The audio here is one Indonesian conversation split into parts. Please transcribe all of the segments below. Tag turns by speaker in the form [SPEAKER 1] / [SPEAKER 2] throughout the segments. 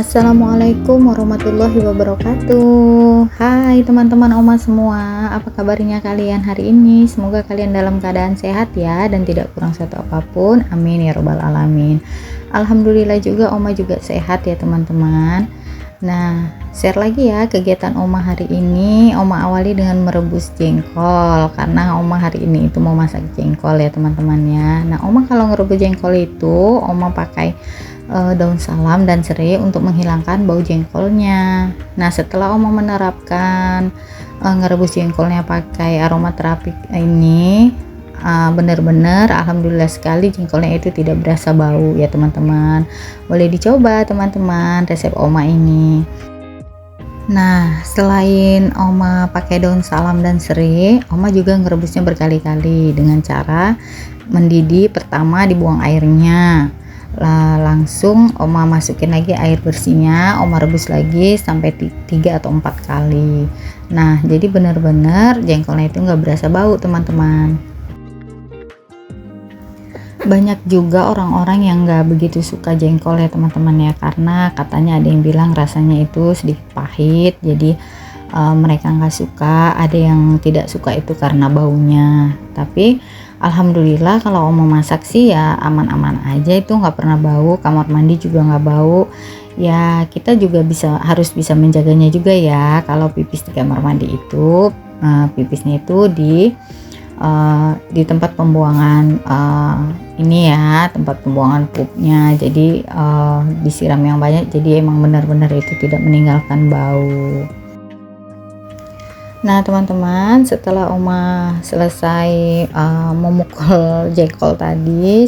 [SPEAKER 1] Assalamualaikum warahmatullahi wabarakatuh. Hai teman-teman Oma semua, apa kabarnya kalian hari ini? Semoga kalian dalam keadaan sehat ya dan tidak kurang satu apapun, amin ya robbal alamin. Alhamdulillah juga Oma juga sehat ya teman-teman. Nah, share lagi ya kegiatan Oma hari ini. Oma awali dengan merebus jengkol karena Oma hari ini itu mau masak jengkol ya teman-teman ya. Nah, Oma kalau ngerebus jengkol itu Oma pakai daun salam dan serai untuk menghilangkan bau jengkolnya. Nah, setelah Oma menerapkan ngerebus jengkolnya pakai aromaterapi ini, bener-bener alhamdulillah sekali jengkolnya itu tidak berasa bau ya teman-teman. Boleh dicoba teman-teman resep Oma ini. Nah, selain Oma pakai daun salam dan serai, Oma juga ngerebusnya berkali-kali dengan cara mendidih. Pertama dibuang airnya, langsung Oma masukin lagi air bersihnya, Oma rebus lagi sampai 3 atau 4 kali. Nah, jadi benar-benar jengkolnya itu nggak berasa bau teman-teman. Banyak juga orang-orang yang nggak begitu suka jengkol ya teman-teman ya, karena katanya ada yang bilang rasanya itu sedikit pahit, jadi mereka nggak suka. Ada yang tidak suka itu karena baunya, tapi alhamdulillah kalau Oma masak sih ya aman-aman aja, itu nggak pernah bau. Kamar mandi juga nggak bau ya. Kita juga harus bisa menjaganya juga ya. Kalau pipis di kamar mandi itu pipisnya itu di tempat pembuangan ini ya, tempat pembuangan pupnya, jadi disiram yang banyak, jadi emang benar-benar itu tidak meninggalkan bau. Nah teman-teman, setelah Oma selesai memukul jengkol tadi,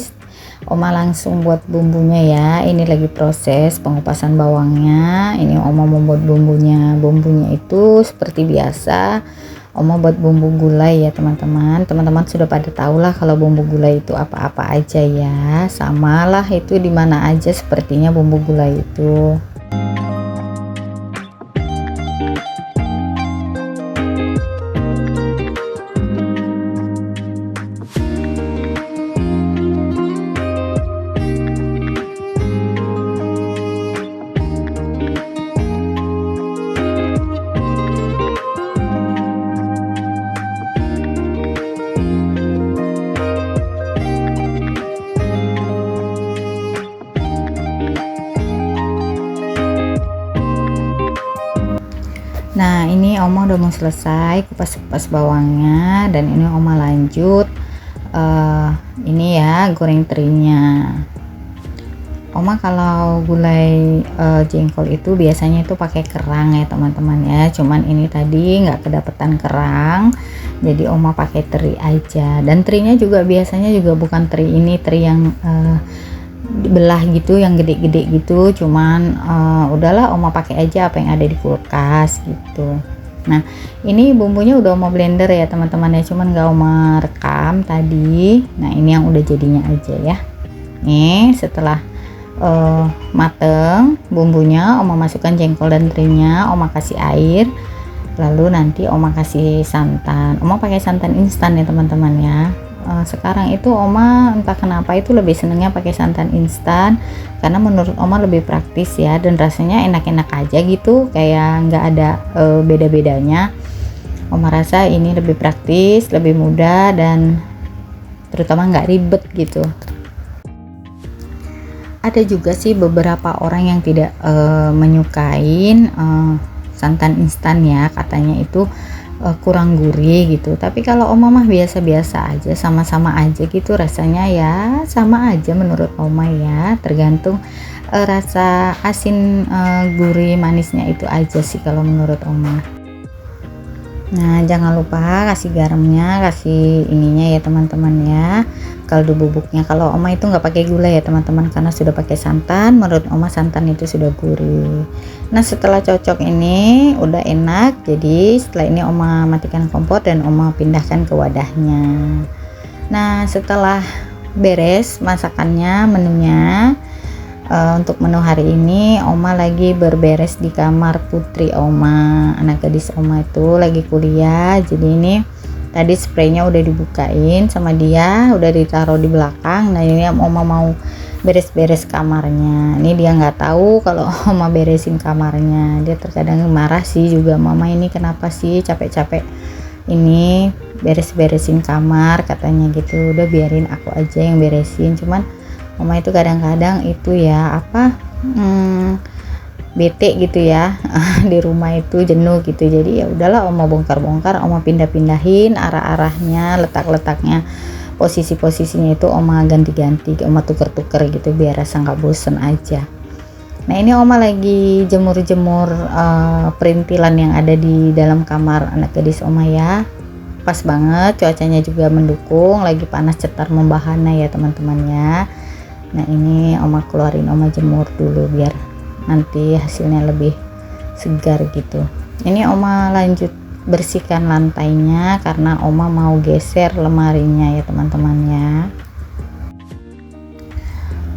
[SPEAKER 1] Oma langsung buat bumbunya ya. Ini lagi proses pengupasan bawangnya. Ini Oma membuat bumbunya. Bumbunya itu seperti biasa Oma buat bumbu gulai ya teman-teman. Teman-teman sudah pada tahu lah kalau bumbu gulai itu apa-apa aja ya. Samalah itu di mana aja sepertinya bumbu gulai itu. Nah, ini Oma udah mau selesai kupas-kupas bawangnya, dan ini Oma lanjut ini ya goreng terinya. Oma kalau gulai jengkol itu biasanya itu pakai kerang ya teman-teman ya. Cuman ini tadi nggak kedapetan kerang, jadi Oma pakai teri aja. Dan terinya juga biasanya juga bukan teri ini, teri yang belah gitu, yang gede-gede gitu. Cuman udahlah Oma pakai aja apa yang ada di kulkas gitu. Nah, ini bumbunya udah Oma blender ya teman-teman ya, cuman nggak Oma rekam tadi. Nah, ini yang udah jadinya aja ya. Nih setelah mateng bumbunya, Oma masukkan jengkol dan terinya, Oma kasih air, lalu nanti Oma kasih santan. Oma pakai santan instan ya teman-teman ya. Sekarang itu Oma entah kenapa itu lebih senengnya pakai santan instan, karena menurut Oma lebih praktis ya, dan rasanya enak-enak aja gitu, kayak nggak ada beda-bedanya. Oma rasa ini lebih praktis, lebih mudah, dan terutama nggak ribet gitu. Ada juga sih beberapa orang yang tidak menyukain santan instan ya, katanya itu kurang gurih gitu. Tapi kalau Oma mah biasa-biasa aja, sama-sama aja gitu rasanya ya, sama aja menurut Oma ya, tergantung rasa asin gurih manisnya itu aja sih kalau menurut Oma. Nah, jangan lupa kasih garamnya, kasih ininya ya teman-teman ya, kaldu bubuknya. Kalau Oma itu nggak pakai gula ya teman-teman, karena sudah pakai santan. Menurut Oma santan itu sudah gurih. Nah, setelah cocok ini udah enak, jadi setelah ini Oma matikan kompor dan Oma pindahkan ke wadahnya. Nah, setelah beres masakannya, menunya, untuk menu hari ini Oma lagi berberes di kamar putri Oma. Anak gadis Oma itu lagi kuliah, jadi ini tadi spraynya udah dibukain sama dia, udah ditaruh di belakang. Nah, ini Oma mau beres-beres kamarnya. Ini dia nggak tahu kalau Oma beresin kamarnya. Dia terkadang marah sih juga, mama ini kenapa sih capek-capek ini beres-beresin kamar katanya gitu. Udah biarin aku aja yang beresin. Cuman Oma itu kadang-kadang itu ya apa bete gitu ya di rumah itu jenuh gitu. Jadi ya udahlah Oma bongkar-bongkar, Oma pindah-pindahin arah-arahnya, letak-letaknya, posisi-posisinya itu Oma ganti-ganti, Oma tuker-tuker gitu biar rasa nggak bosen aja. Nah ini Oma lagi jemur-jemur perintilan yang ada di dalam kamar anak gadis Oma ya. Pas banget, cuacanya juga mendukung, lagi panas cetar membahana ya teman-temannya. Nah ini Oma keluarin, Oma jemur dulu biar nanti hasilnya lebih segar gitu. Ini Oma lanjut bersihkan lantainya karena Oma mau geser lemarinya ya teman-temannya.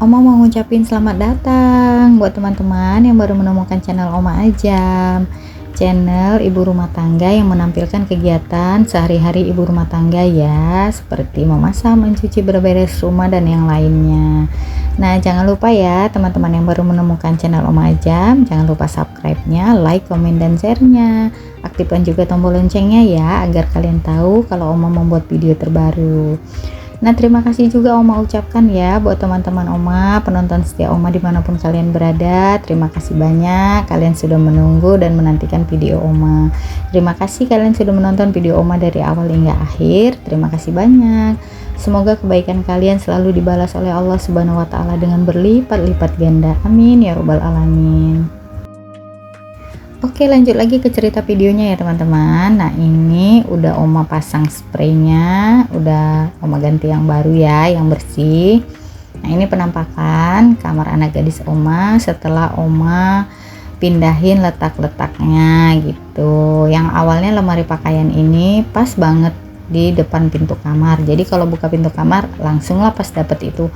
[SPEAKER 1] Oma mau ngucapin selamat datang buat teman-teman yang baru menemukan channel Oma Ajam, channel ibu rumah tangga yang menampilkan kegiatan sehari-hari ibu rumah tangga ya, seperti memasak, mencuci, berberes rumah dan yang lainnya. Nah jangan lupa ya teman-teman yang baru menemukan channel Oma Ajam, jangan lupa subscribe-nya, like, komen, dan share-nya. Aktifkan juga tombol loncengnya ya agar kalian tahu kalau Oma membuat video terbaru. Nah terima kasih juga Oma ucapkan ya buat teman-teman Oma, penonton setia Oma dimanapun kalian berada. Terima kasih banyak kalian sudah menunggu dan menantikan video Oma. Terima kasih kalian sudah menonton video Oma dari awal hingga akhir. Terima kasih banyak. Semoga kebaikan kalian selalu dibalas oleh Allah Subhanahu wa Ta'ala dengan berlipat-lipat ganda. Amin ya robbal alamin. Oke, lanjut lagi ke cerita videonya ya teman-teman. Nah ini udah Oma pasang spraynya, udah Oma ganti yang baru ya, yang bersih. Nah ini penampakan kamar anak gadis Oma setelah Oma pindahin letak-letaknya gitu. Yang awalnya lemari pakaian ini pas banget di depan pintu kamar, jadi kalau buka pintu kamar langsung lah pas dapet itu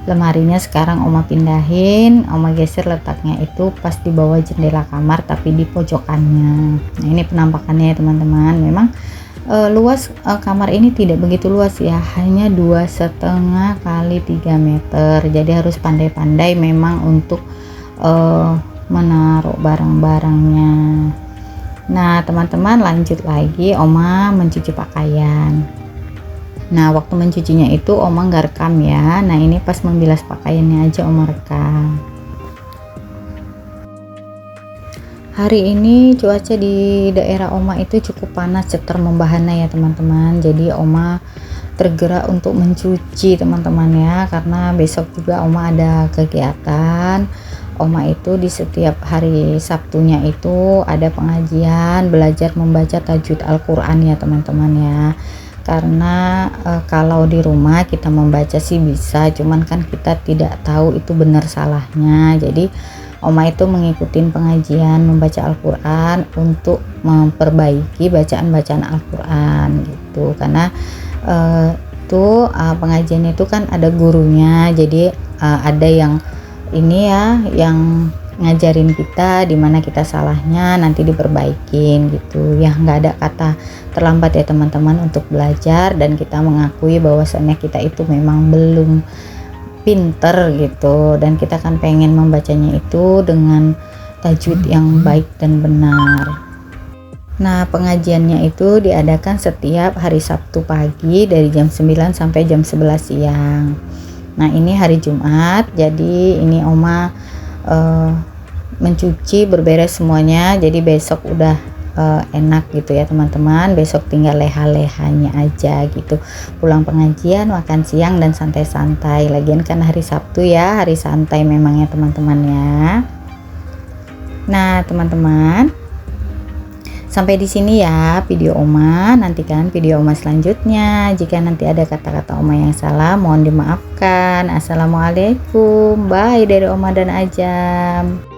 [SPEAKER 1] lemarinya. Sekarang Oma pindahin, Oma geser letaknya itu pas di bawah jendela kamar tapi di pojokannya. Nah ini penampakannya ya teman-teman. Memang luas kamar ini tidak begitu luas ya, hanya 2,5 kali 3 meter, jadi harus pandai-pandai memang untuk menaruh barang-barangnya. Nah teman-teman lanjut lagi, Oma mencuci pakaian. Nah waktu mencucinya itu Oma nggak rekam ya. Nah ini pas membilas pakaiannya aja Oma rekam. Hari ini cuaca di daerah Oma itu cukup panas cetar membahana ya teman-teman. Jadi Oma tergerak untuk mencuci teman-teman ya, karena besok juga Oma ada kegiatan. Oma itu di setiap hari Sabtunya itu ada pengajian belajar membaca tajwid Al-Quran ya teman-teman ya. Karena kalau di rumah kita membaca sih bisa, cuman kan kita tidak tahu itu benar salahnya. Jadi Oma itu mengikuti pengajian membaca Al-Quran untuk memperbaiki bacaan-bacaan Al-Quran gitu. Karena pengajian itu kan ada gurunya, jadi ada yang ini ya yang ngajarin kita di mana kita salahnya, nanti diperbaikin gitu ya. Nggak ada kata terlambat ya teman-teman untuk belajar, dan kita mengakui bahwasannya kita itu memang belum pinter gitu, dan kita kan pengen membacanya itu dengan tajwid yang baik dan benar. Nah pengajiannya itu diadakan setiap hari Sabtu pagi dari jam 9 sampai jam 11 siang. Nah ini hari Jumat, jadi ini Oma mencuci berberes semuanya, jadi besok udah enak gitu ya teman-teman. Besok tinggal leha-lehanya aja gitu, pulang pengajian, makan siang, dan santai-santai. Lagian kan hari Sabtu ya, hari santai memang ya teman-teman ya. Nah teman-teman, sampai di sini ya video Oma. Nantikan video Oma selanjutnya. Jika nanti ada kata-kata Oma yang salah, mohon dimaafkan. Assalamualaikum. Bye dari Oma dan Ajam.